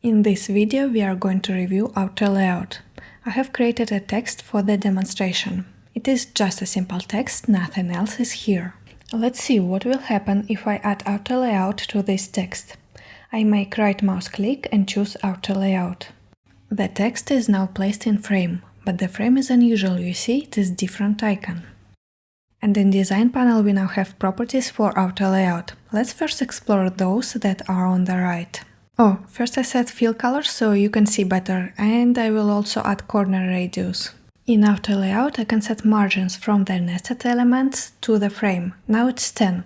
In this video we are going to review outer layout. I have created a text for the demonstration. It is just a simple text, nothing else is here. Let's see what will happen if I add outer layout to this text. I make right mouse click and choose outer layout. The text is now placed in frame, but the frame is unusual, you see, it is different icon. And in design panel we now have properties for outer layout. Let's first explore those that are on the right. Oh, first I set fill color so you can see better, and I will also add corner radius. In outer layout I can set margins from the nested elements to the frame. Now it's 10.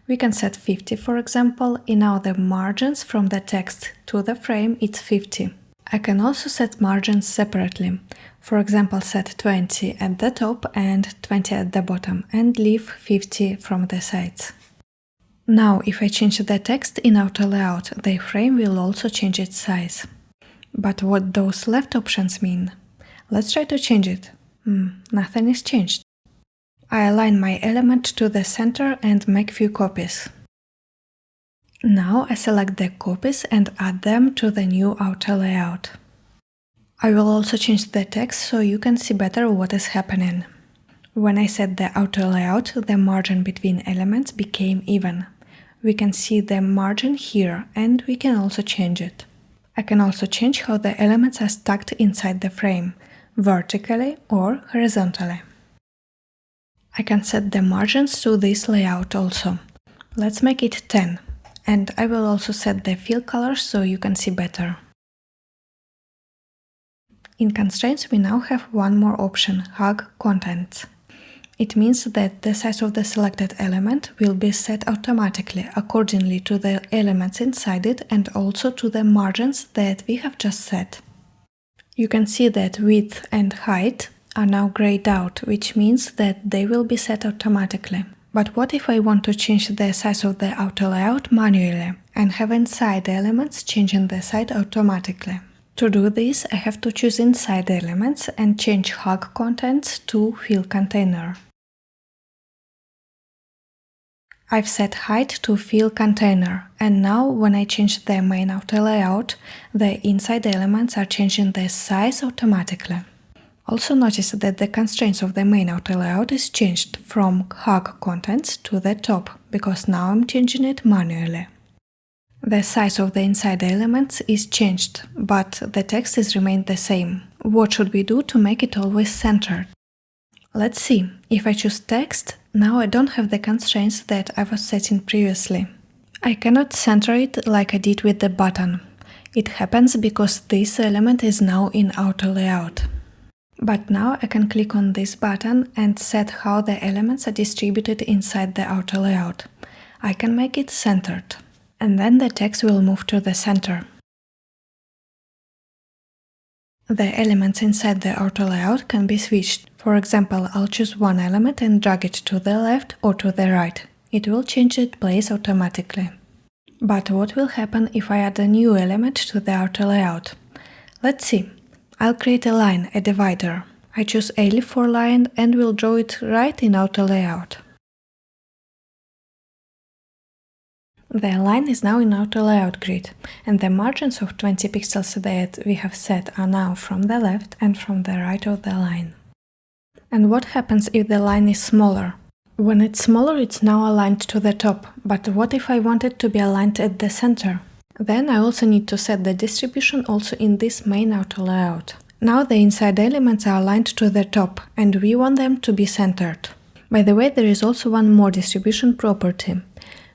We can set 50 for example, and now the margins from the text to the frame it's 50. I can also set margins separately. For example, set 20 at the top and 20 at the bottom, and leave 50 from the sides. Now, if I change the text in outer layout, the frame will also change its size. But what those left options mean? Let's try to change it. Nothing is changed. I align my element to the center and make few copies. Now I select the copies and add them to the new outer layout. I will also change the text so you can see better what is happening. When I set the outer layout, the margin between elements became even. We can see the margin here, and we can also change it. I can also change how the elements are stacked inside the frame, vertically or horizontally. I can set the margins to this layout also. Let's make it 10. And I will also set the fill color so you can see better. In constraints we now have one more option, hug contents. It means that the size of the selected element will be set automatically accordingly to the elements inside it and also to the margins that we have just set. You can see that width and height are now grayed out, which means that they will be set automatically. But what if I want to change the size of the outer layout manually and have inside the elements changing the size automatically? To do this, I have to choose inside elements and change hug contents to fill container. I've set height to fill container, and now when I change the main outer layout, the inside elements are changing their size automatically. Also notice that the constraints of the main outer layout is changed from hug contents to the top, because now I'm changing it manually. The size of the inside elements is changed, but the text is remained the same. What should we do to make it always centered? Let's see. If I choose text, now I don't have the constraints that I was setting previously. I cannot center it like I did with the button. It happens because this element is now in outer layout. But now I can click on this button and set how the elements are distributed inside the outer layout. I can make it centered. And then the text will move to the center. The elements inside the outer layout can be switched. For example, I'll choose one element and drag it to the left or to the right. It will change its place automatically. But what will happen if I add a new element to the outer layout? Let's see. I'll create a line, a divider. I choose a leaf for line and will draw it right in outer layout. The line is now in outer layout grid, and the margins of 20 pixels that we have set are now from the left and from the right of the line. And what happens if the line is smaller? When it's smaller, it's now aligned to the top, but what if I want it to be aligned at the center? Then I also need to set the distribution also in this main outer layout. Now the inside elements are aligned to the top, and we want them to be centered. By the way, there is also one more distribution property.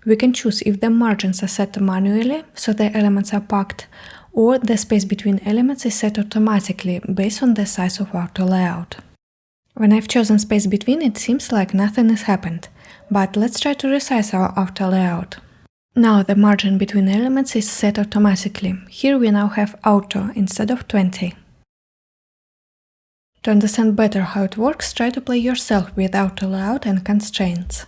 We can choose if the margins are set manually, so the elements are packed, or the space between elements is set automatically, based on the size of outer layout. When I've chosen space between, it seems like nothing has happened, but let's try to resize our outer layout. Now the margin between elements is set automatically. Here we now have auto instead of 20. To understand better how it works, try to play yourself with outer layout and constraints.